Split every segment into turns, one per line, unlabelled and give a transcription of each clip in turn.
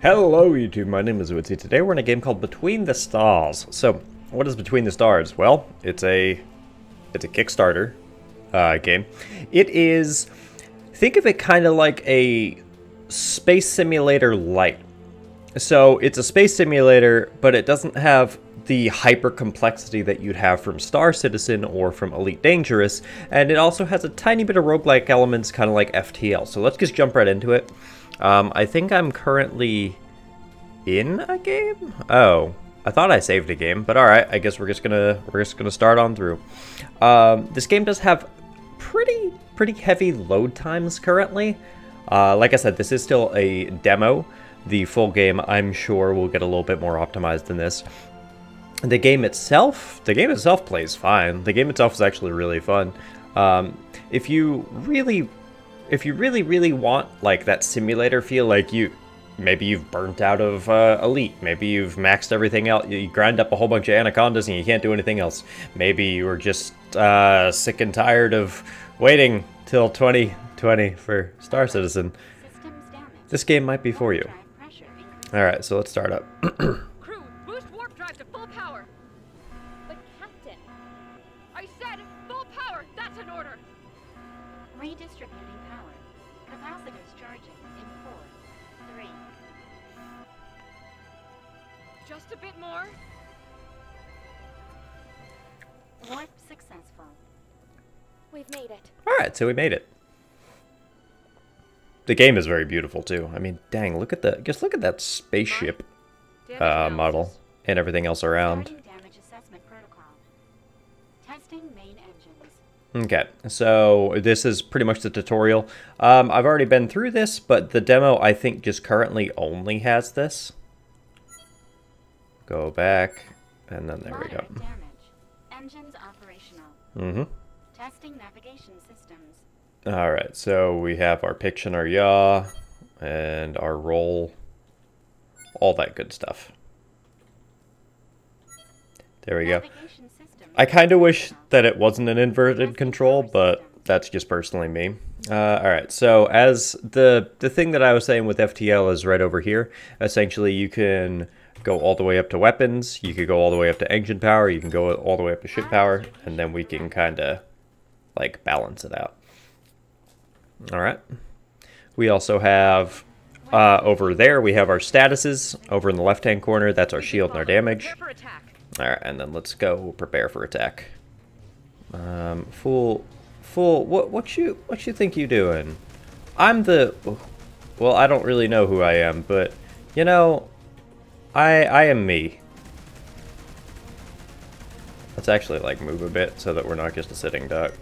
Hello YouTube, my name is uidsea. Today we're in a game called Between the Stars. So, what is Between the Stars? Well, it's a Kickstarter game. It is, think of it kind of like a space simulator Lite. So, it's a space simulator, but it doesn't have the hyper complexity that you'd have from Star Citizen or from Elite Dangerous, and it also has a tiny bit of roguelike elements, kind of like FTL. So let's just jump right into it. I think I'm currently in a game? Oh, I thought I saved a game, but all right. I guess we're just gonna start on through. This game does have pretty heavy load times currently. Like I said, this is still a demo. The full game, I'm sure, will get a little bit more optimized than this. The game itself plays fine. The game itself is actually really fun. If you really want like that simulator feel, like maybe you've burnt out of Elite, maybe you've maxed everything out, you grind up a whole bunch of anacondas and you can't do anything else. Maybe you were just sick and tired of waiting till 2020 for Star Citizen. This game might be for you. All right, so let's start up.
Crew, boost warp drive to full power. But Captain, I said full power. That's an order.
Redistributing power. Capacitors charging in 4, 3.
Just a bit more.
Warp successful.
We've made it.
All right, so we made it. The game is very beautiful too. I mean, dang, look at that spaceship model and everything else around.
Starting damage assessment protocol. Testing main engines.
Okay, so this is pretty much the tutorial. I've already been through this, but the demo I think just currently only has this. Go back, and then there we go.
Moderate damage. Engines operational.
Mm-hmm.
Testing navigation systems.
Alright, so we have our pitch and our yaw, and our roll, all that good stuff. There we go.
Navigation systems.
I kind of wish that it wasn't an inverted control, but that's just personally me. Alright, so as the thing that I was saying with FTL is right over here. Essentially, you can go all the way up to weapons, you could go all the way up to engine power, you can go all the way up to ship power, and then we can kind of, like, balance it out. Alright. We also have, over there, we have our statuses. Over in the left-hand corner, that's our shield and our damage. Alright, and then let's go prepare for attack. Fool, what you think you doing? I'm the, well, I don't really know who I am, but, you know, I am me. Let's actually, like, move a bit so that we're not just a sitting duck.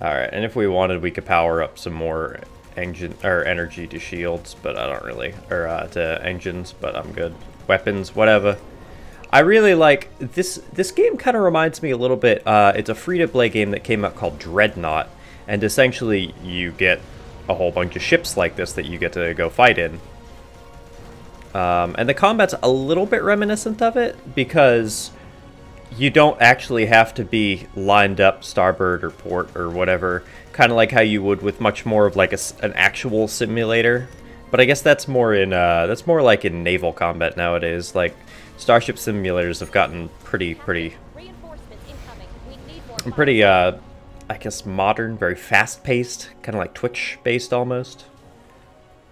Alright, and if we wanted, we could power up some more engine or energy to shields, but I don't really, or to engines, but I'm good. Weapons, whatever. I really like this. This game kind of reminds me a little bit. It's a free-to-play game that came out called Dreadnought, and essentially you get a whole bunch of ships like this that you get to go fight in. And the combat's a little bit reminiscent of it because you don't actually have to be lined up starboard or port or whatever, kind of like how you would with much more of like an actual simulator. But I guess that's more in like in naval combat nowadays. Like starship simulators have gotten pretty I guess modern, very fast-paced, kind of like Twitch-based almost.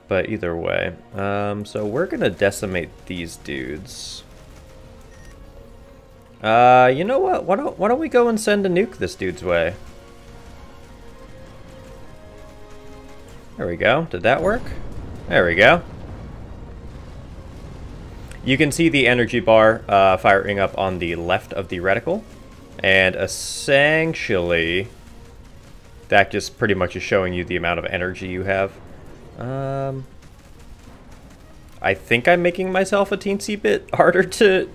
But either way, so we're gonna decimate these dudes. You know what? Why don't we go and send a nuke this dude's way? There we go. Did that work? There we go. You can see the energy bar firing up on the left of the reticle, and essentially that just pretty much is showing you the amount of energy you have. I think I'm making myself a teensy bit harder to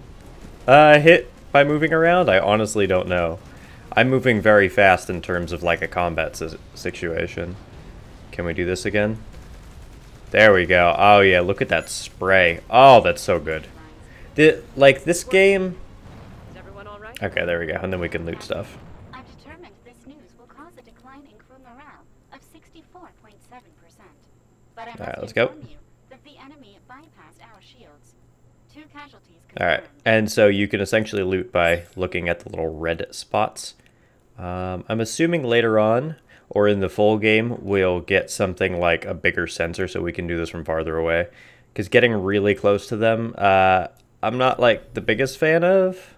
hit by moving around. I honestly don't know. I'm moving very fast in terms of like a combat situation. Can we do this again? There we go. Oh yeah, look at that spray. Oh, that's so good. Like this game.
Is everyone all right?
Okay, there we go. And then we can loot stuff.
I've determined this news will cause a decline in crew morale of 64.7%. But I
All right,
must
let's go.
inform you that the enemy Casualties
Alright,
confirmed.
and so you can essentially loot by looking at the little red spots. I'm assuming later on, or in the full game, we'll get something like a bigger sensor so we can do this from farther away. Because getting really close to them, I'm not like the biggest fan of.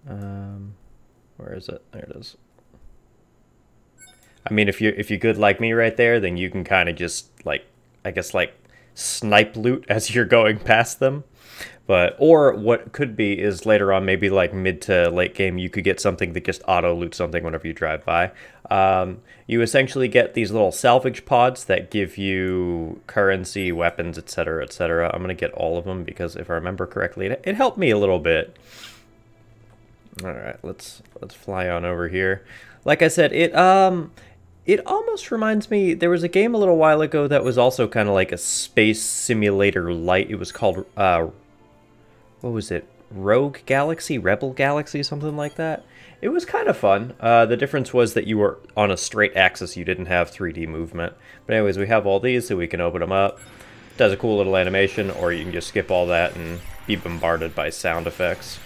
Where is it? There it is. I mean, if you're good like me right there, then you can kind of just like, I guess like snipe loot as you're going past them. But, or what could be is later on, maybe like mid to late game, you could get something that just auto loot something whenever you drive by. You essentially get these little salvage pods that give you currency, weapons, etc., etc. I'm gonna get all of them because if I remember correctly, it helped me a little bit. All right, let's fly on over here. Like I said, it almost reminds me, there was a game a little while ago that was also kind of like a space simulator light. It was called, what was it? Rogue Galaxy? Rebel Galaxy? Something like that. It was kind of fun. The difference was that you were on a straight axis. You didn't have 3D movement. But anyways, we have all these so we can open them up. It does a cool little animation, or you can just skip all that and be bombarded by sound effects.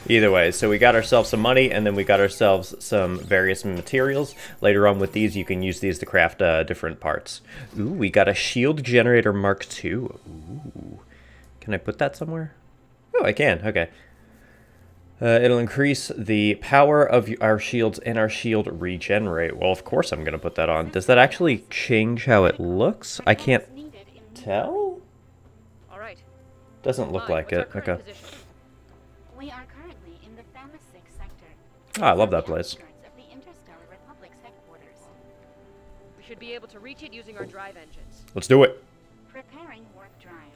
Either way, so we got ourselves some money, and then we got ourselves some various materials. Later on with these, you can use these to craft different parts. Ooh, we got a shield generator Mark II. Ooh. Can I put that somewhere? Oh, I can. Okay. It'll increase the power of our shields and our shield regenerate. Well, of course I'm going to put that on. Does that actually change how it looks? I can't tell?
All right.
Doesn't look like it. Okay.
We are currently in the Thamasik sector.
Oh, I love that place.
Of the Interstellar Republic's headquarters.
We should be able to reach it using our drive engines.
Let's do it.
Preparing warp drive.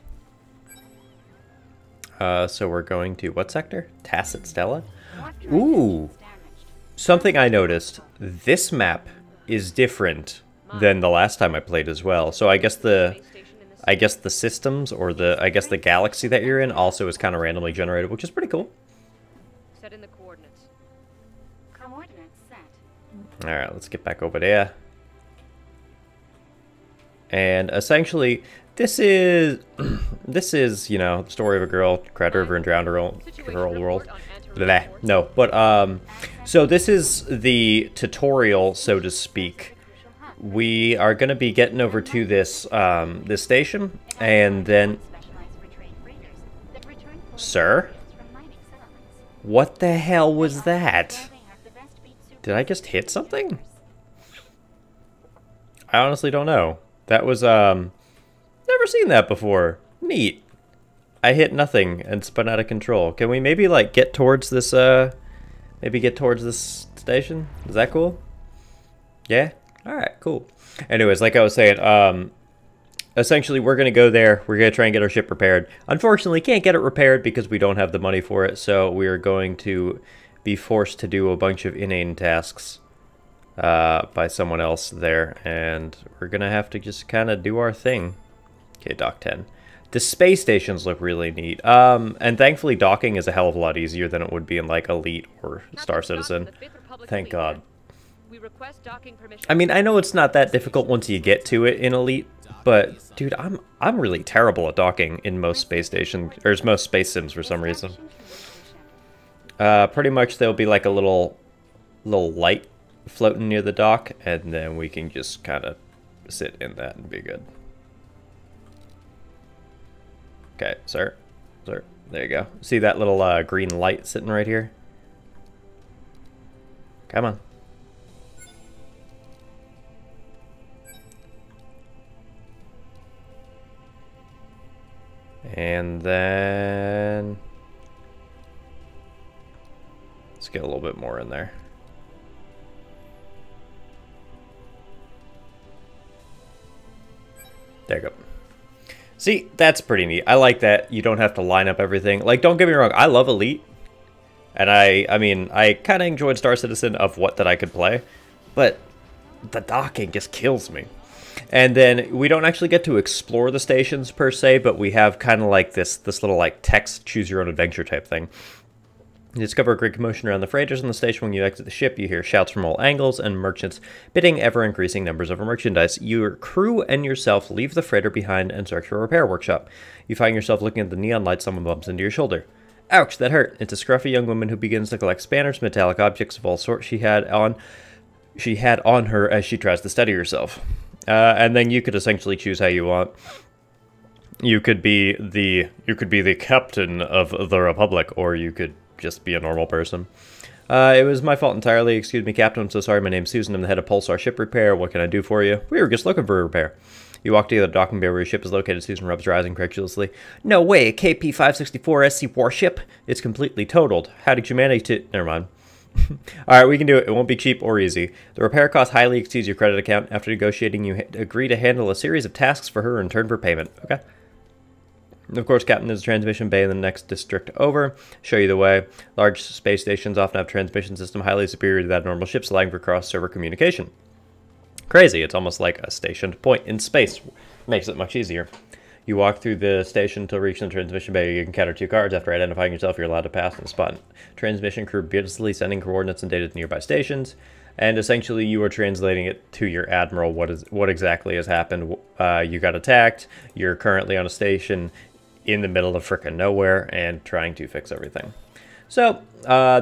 So we're going to what sector? Tacit Stella?
Warp drive
Ooh.
engines damaged.
Something I noticed. This map is different than the last time I played as well. So I guess the systems or the galaxy that you're in also is kind of randomly generated, which is pretty cool.
Set in the coordinates.
Coordinates set.
All right, let's get back over there. And essentially, this is, you know, the story of a girl, cried river and drowned her whole world. Blah. No, but, so this is the tutorial, so to speak. We are going to be getting over to this, this station, and then... Sir? What the hell was that? Did I just hit something? I honestly don't know. That was, never seen that before. Neat. I hit nothing and spun out of control. Can we maybe, like, get towards this, maybe get towards this station? Is that cool? Yeah? Alright, cool. Anyways, like I was saying, essentially we're going to go there. We're going to try and get our ship repaired. Unfortunately, can't get it repaired because we don't have the money for it, so we are going to be forced to do a bunch of inane tasks by someone else there, and we're going to have to just kind of do our thing. Okay, Dock 10. The space stations look really neat, and thankfully docking is a hell of a lot easier than it would be in, like, Elite or Star Citizen. Thank God.
We request docking permission.
I mean, I know it's not that difficult once you get to it in Elite, but dude, I'm really terrible at docking in most space stations or most space sims for some reason. Pretty much there'll be like a little light floating near the dock, and then we can just kind of sit in that and be good. Okay, sir, there you go. See that little green light sitting right here? Come on. And then let's get a little bit more in there. There you go. See, that's pretty neat. I like that you don't have to line up everything. Like, don't get me wrong, I love Elite. And I mean, I kind of enjoyed Star Citizen of what that I could play. But the docking just kills me. And then we don't actually get to explore the stations per se, but we have kind of like this little like text choose your own adventure type thing. You discover a great commotion around the freighters on the station. When you exit the ship, you hear shouts from all angles and merchants bidding ever-increasing numbers of merchandise. Your crew and yourself leave the freighter behind and search for a repair workshop. You find yourself looking at the neon light. Someone bumps into your shoulder. Ouch, that hurt. It's a scruffy young woman who begins to collect spanners, metallic objects of all sorts she had on her as she tries to steady herself. And then you could essentially choose how you want. You could be the captain of the Republic, or you could just be a normal person. It was my fault entirely. Excuse me, Captain. I'm so sorry. My name's Susan. I'm the head of Pulsar Ship Repair. What can I do for you? We were just looking for a repair. You walk to the docking bay where your ship is located. Susan rubs her eyes incredulously. No way, a KP-564 SC warship? It's completely totaled. How did you manage to... Never mind. Alright, we can do it. It won't be cheap or easy. The repair cost highly exceeds your credit account. After negotiating, you agree to handle a series of tasks for her in return for payment. Okay. Of course, Captain, there's a transmission bay in the next district over. Show you the way. Large space stations often have a transmission system highly superior to that of normal ships, allowing for cross-server communication. Crazy. It's almost like a stationed point in space. Makes it much easier. You walk through the station until reaching the transmission bay. You encounter 2 guards. After identifying yourself, you're allowed to pass and spot transmission crew beautifully sending coordinates and data to nearby stations. And essentially, you are translating it to your admiral. What exactly has happened? You got attacked. You're currently on a station in the middle of frickin' nowhere and trying to fix everything. So,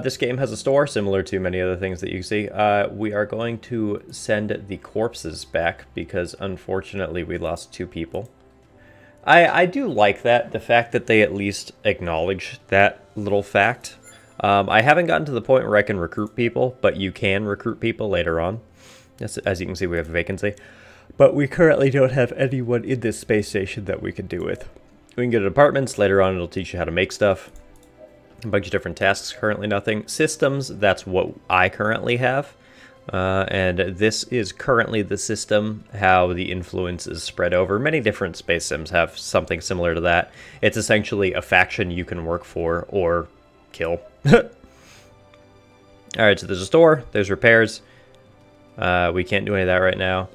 this game has a store, similar to many other things that you see. We are going to send the corpses back because, unfortunately, we lost 2 people. I do like that, the fact that they at least acknowledge that little fact. I haven't gotten to the point where I can recruit people, but you can recruit people later on. As you can see, we have a vacancy. But we currently don't have anyone in this space station that we can do with. We can get apartments. Later on, it'll teach you how to make stuff. A bunch of different tasks. Currently nothing. Systems, that's what I currently have. And this is currently the system, how the influence is spread over. Many different space sims have something similar to that. It's essentially a faction you can work for or kill. Alright, so there's a store. There's repairs. We can't do any of that right now.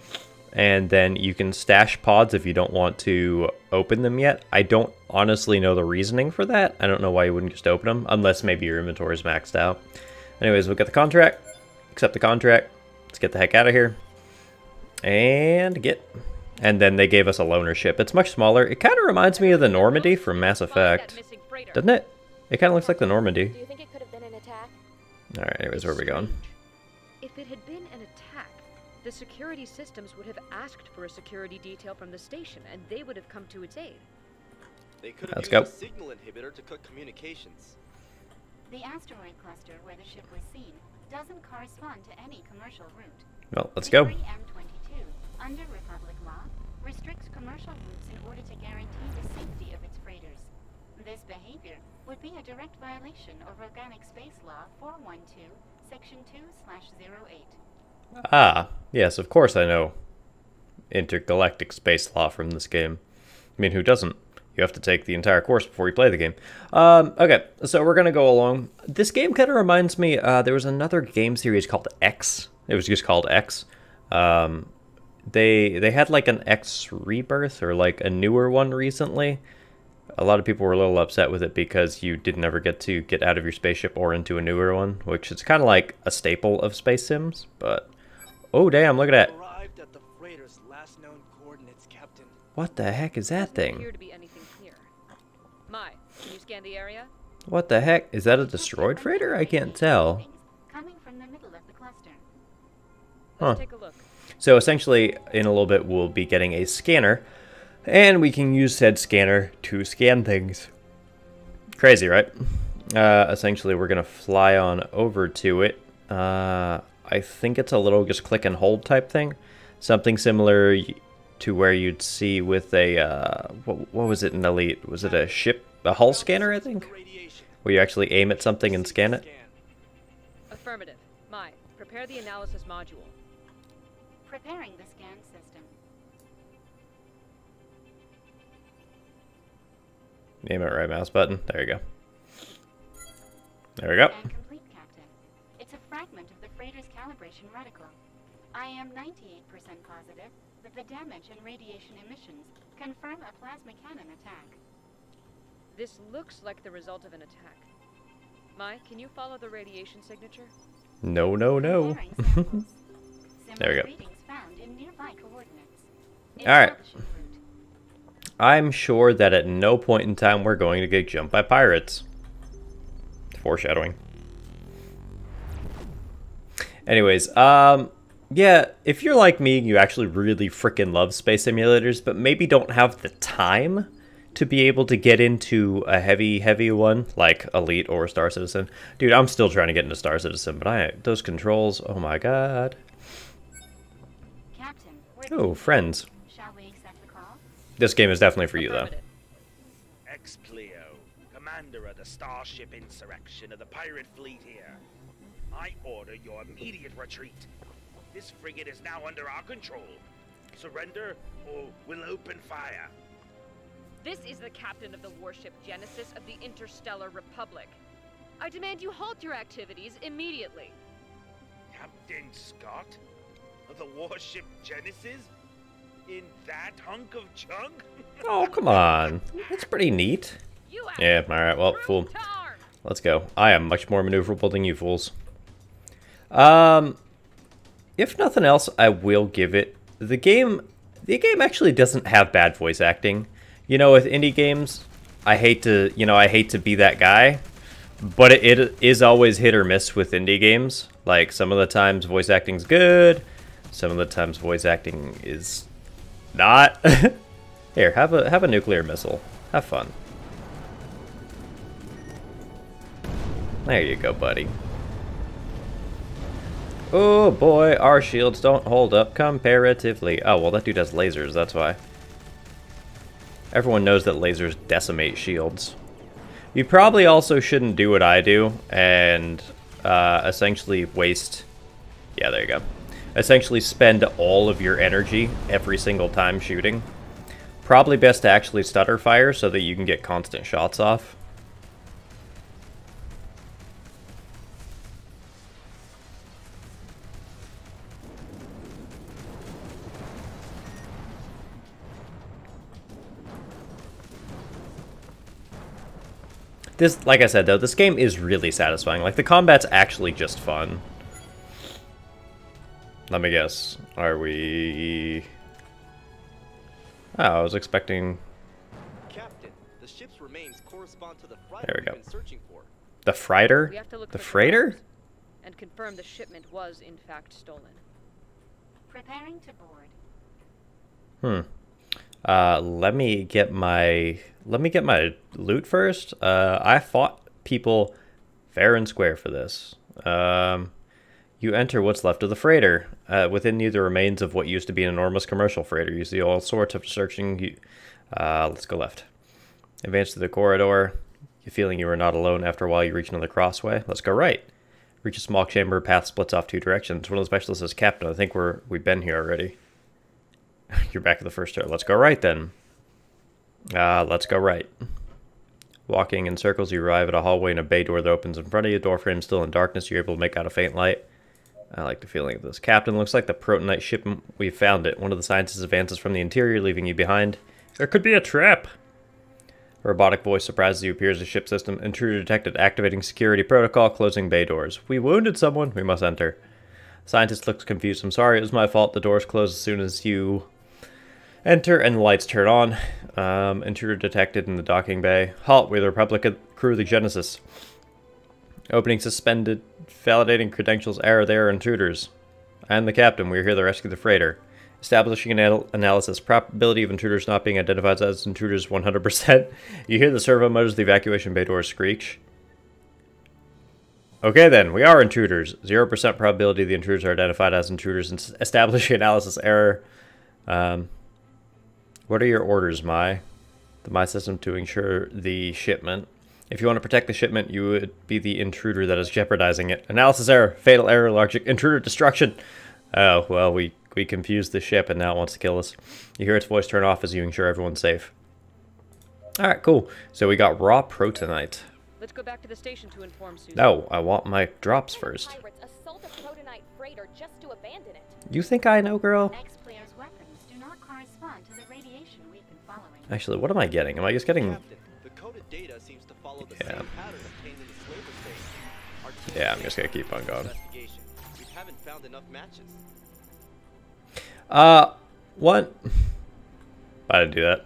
And then you can stash pods if you don't want to open them yet. I don't honestly know the reasoning for that. I don't know why you wouldn't just open them, unless maybe your inventory is maxed out. Anyways, we'll get the contract, accept the contract, let's get the heck out of here, and get. And then they gave us a loaner ship. It's much smaller. It kind of reminds me of the Normandy from Mass Effect, doesn't it? It kind of looks like the Normandy.
Do you think it could have been an attack?
Alright, anyways, where are we going?
If it had been an attack, the security systems would have asked for a security detail from the station, and they would have come to its aid.
They could have
Let's
used
go.
a signal inhibitor to cut communications.
The asteroid cluster where the ship was seen doesn't correspond to any commercial route.
Well, let's go.
Decree M22, under Republic law, restricts commercial routes in order to guarantee the safety of its freighters. This behavior would be a direct violation of Organic Space Law 412, Section 2/08.
Ah, yes, of course I know intergalactic space law from this game. I mean, who doesn't? You have to take the entire course before you play the game. Okay, so we're going to go along. This game kind of reminds me, there was another game series called X. It was just called X. They had like an X Rebirth or like a newer one recently. A lot of people were a little upset with it because you didn't ever get to get out of your spaceship or into a newer one, which is kind of like a staple of space sims, but... Oh, damn, look at that.
Arrived at the freighter's last known coordinates, Captain.
What the heck is that
Doesn't
thing?
appear to be anything here. Mai, can you scan the area?
What the heck? Is that a destroyed freighter? I can't tell.
Coming from the middle of the cluster.
Let's take a look.
So essentially, in a little bit, we'll be getting a scanner, and we can use said scanner to scan things. Crazy, right? Essentially, we're going to fly on over to it. I think it's a little just click and hold type thing. Something similar to where you'd see with a, what was it in Elite? Was it a ship, a hull scanner, I think? Where you actually aim at something and scan it?
Affirmative. Mai, prepare the analysis module.
Preparing the scan system.
Aim it right mouse button. There you go. There we go.
And complete, Captain. It's a fragment of the freighter's calibration reticle. I am 98% positive that the damage and radiation emissions confirm a plasma cannon attack.
This looks like the result of an attack. Mai, can you follow the radiation signature?
No, no, no.
Comparing samples.
There we
Similar
go.
readings found in nearby coordinates.
Alright.
Establishing route.
I'm sure that at no point in time we're going to get jumped by pirates. Foreshadowing. Anyways, yeah, if you're like me, you actually really freaking love space simulators, but maybe don't have the time to be able to get into a heavy one, like Elite or Star Citizen. Dude, I'm still trying to get into Star Citizen, but those controls, oh my god.
Captain,
Oh, friends.
shall we accept the call?
This game is definitely for you, though.
Affirmative.
Ex-Cleo, commander of the starship insurrection of the pirate fleet here. I order your immediate retreat. This frigate is now under our control. Surrender, or we'll open fire.
This is the captain of the warship Genesis of the Interstellar Republic. I demand you halt your activities immediately.
Captain Scott? Of the warship Genesis? In that hunk of junk?
Oh, come on. That's pretty neat.
You
Yeah, alright, well, fool.
to arm.
Let's go. I am much more maneuverable than you fools. If nothing else, I will give it. The game actually doesn't have bad voice acting. You know, with indie games, I hate to be that guy, but it is always hit or miss with indie games. Like, some of the times voice acting's good, some of the times voice acting is not. Here, have a nuclear missile. Have fun. There you go, buddy. Oh boy, our shields don't hold up comparatively. Oh, well, that dude has lasers, that's why. Everyone knows that lasers decimate shields. You probably also shouldn't do what I do and essentially waste... Yeah, there you go. Essentially spend all of your energy every single time shooting. Probably best to actually stutter fire so that you can get constant shots off. This, like I said though, this game is really satisfying. Like, the combat's actually just fun. Let me guess. Are we... Oh, I was expecting...
Captain, the ship's remains correspond to the
There
freighter
we go.
we've been searching for.
The freighter?
We have to look
The
for
freighter?
survivors and confirm the shipment was in fact stolen.
Preparing to board.
Let me get my loot first. I fought people fair and square for this. You enter what's left of the freighter. Within you, the remains of what used to be an enormous commercial freighter. You see all sorts of searching. Let's go left. Advance to the corridor. You feeling you are not alone. After a while, you reach another crossway. Let's go right. Reach a small chamber. Path splits off two directions. One of the specialists is Captain. I think we've been here already. You're back at the first door. Let's go right then. Let's go right. Walking in circles, you arrive at a hallway and a bay door that opens in front of you. Door frame still in darkness. You're able to make out a faint light. I like the feeling of this. Captain, looks like the protonite ship. We found it. One of the scientists advances from the interior, leaving you behind. There could be a trap. A robotic voice surprises you. Appears a ship system. Intruder detected. Activating security protocol. Closing bay doors. We wounded someone. We must enter. Scientist looks confused. I'm sorry. It was my fault. The doors close as soon as you enter and the lights turn on. Intruder detected in the docking bay. Halt. We're the Republic crew of the Genesis. Opening suspended. Validating credentials. Error. There are intruders. I am the captain. We are here to rescue the freighter. Establishing an analysis. Probability of intruders not being identified as intruders 100%. You hear the servo motors of the evacuation bay doors screech. Okay then, we are intruders. 0% probability the intruders are identified as intruders. And establishing analysis error. What are your orders, Mai? The Mai system to ensure the shipment. If you want to protect the shipment, you would be the intruder that is jeopardizing it. Analysis error. Fatal error. Large intruder destruction. Oh, well, we confused the ship and now it wants to kill us. You hear its voice turn off as you ensure everyone's safe. Alright, cool. So we got raw protonite.
Let's go back to the station to inform Susan.
No, I want my drops first.
Pirates assault a protonite freighter just to abandon it.
You think I know, girl?
Ex-player's weapons do not correspond to the radiation we've been following.
Actually, what am I getting? Am I just getting...
Captain, the coded data seems to follow the
Yeah.
same pattern obtained in the slaver stage. Our team
Yeah, I'm just gonna keep on going.
investigation. We haven't found enough matches.
What? I didn't do that.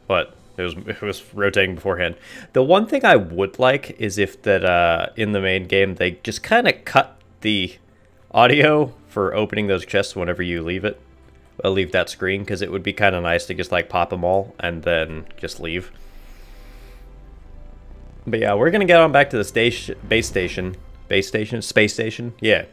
What? It was rotating beforehand. The one thing I would like is if that in the main game they just kind of cut the audio for opening those chests whenever you leave it. Leave that screen, because it would be kind of nice to just like pop them all and then just leave. But yeah, we're gonna get on back to the space station, yeah.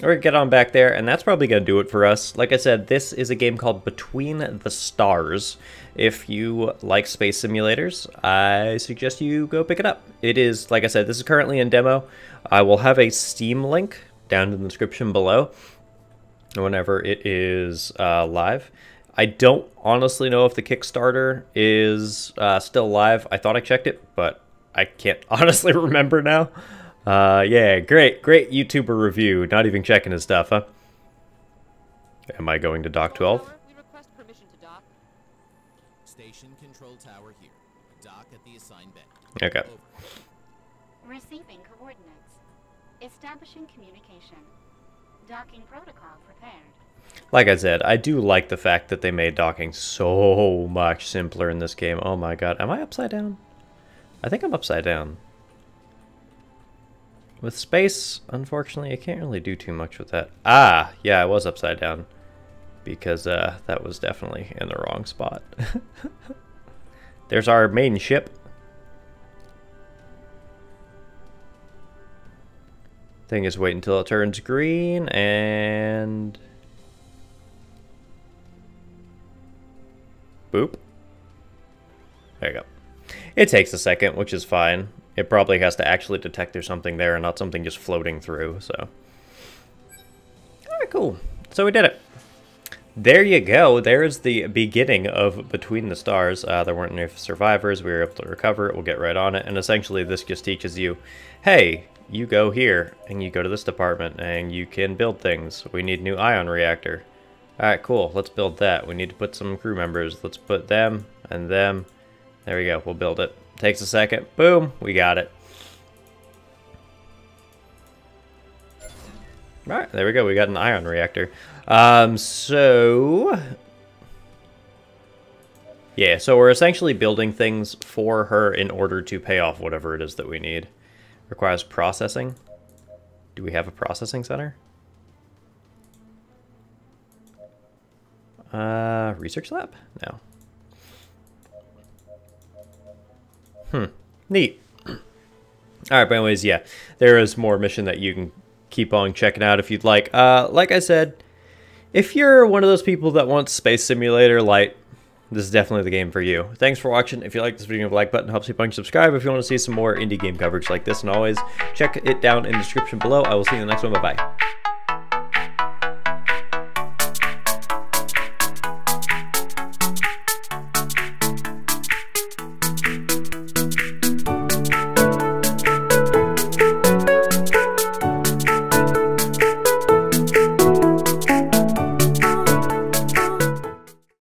We're gonna get on back there, and that's probably gonna do it for us. Like I said, this is a game called Between the Stars. If you like space simulators, I suggest you go pick it up. It is, like I said, this is currently in demo. I will have a Steam link down in the description below whenever it is live. I don't honestly know if the Kickstarter is still live. I thought I checked it, but I can't honestly remember now. Yeah, great YouTuber review. Not even checking his stuff, huh? Am I going to Dock 12?
We request permission to dock.
Station control tower here. Dock at the assigned bay.
Okay.
Over.
Receiving coordinates. Establishing communication. Docking protocol prepared.
Like I said, I do like the fact that they made docking so much simpler in this game. Oh my god. Am I upside down? I think I'm upside down. With space, unfortunately, I can't really do too much with that. Ah, yeah, I was upside down. Because that was definitely in the wrong spot. There's our main ship. Thing is wait until it turns green, and... boop. There you go. It takes a second, which is fine. It probably has to actually detect there's something there and not something just floating through, so... Alright, cool. So we did it. There you go. There's the beginning of Between the Stars. There weren't any survivors. We were able to recover it. We'll get right on it. And essentially this just teaches you, hey, you go here and you go to this department and you can build things. We need a new ion reactor. Alright, cool. Let's build that. We need to put some crew members. Let's put them and them. There we go. We'll build it. Takes a second. Boom. We got it. Alright, there we go. We got an ion reactor. So... yeah, so we're essentially building things for her in order to pay off whatever it is that we need. Requires processing. Do we have a processing center? Research lab? No. Neat. Alright, but anyways, yeah. There is more mission that you can keep on checking out if you'd like. Like I said, if you're one of those people that wants Space Simulator Lite, this is definitely the game for you. Thanks for watching. If you like this video, the like button helps you punch subscribe if you want to see some more indie game coverage like this. And always check it down in the description below. I will see you in the next one. Bye-bye.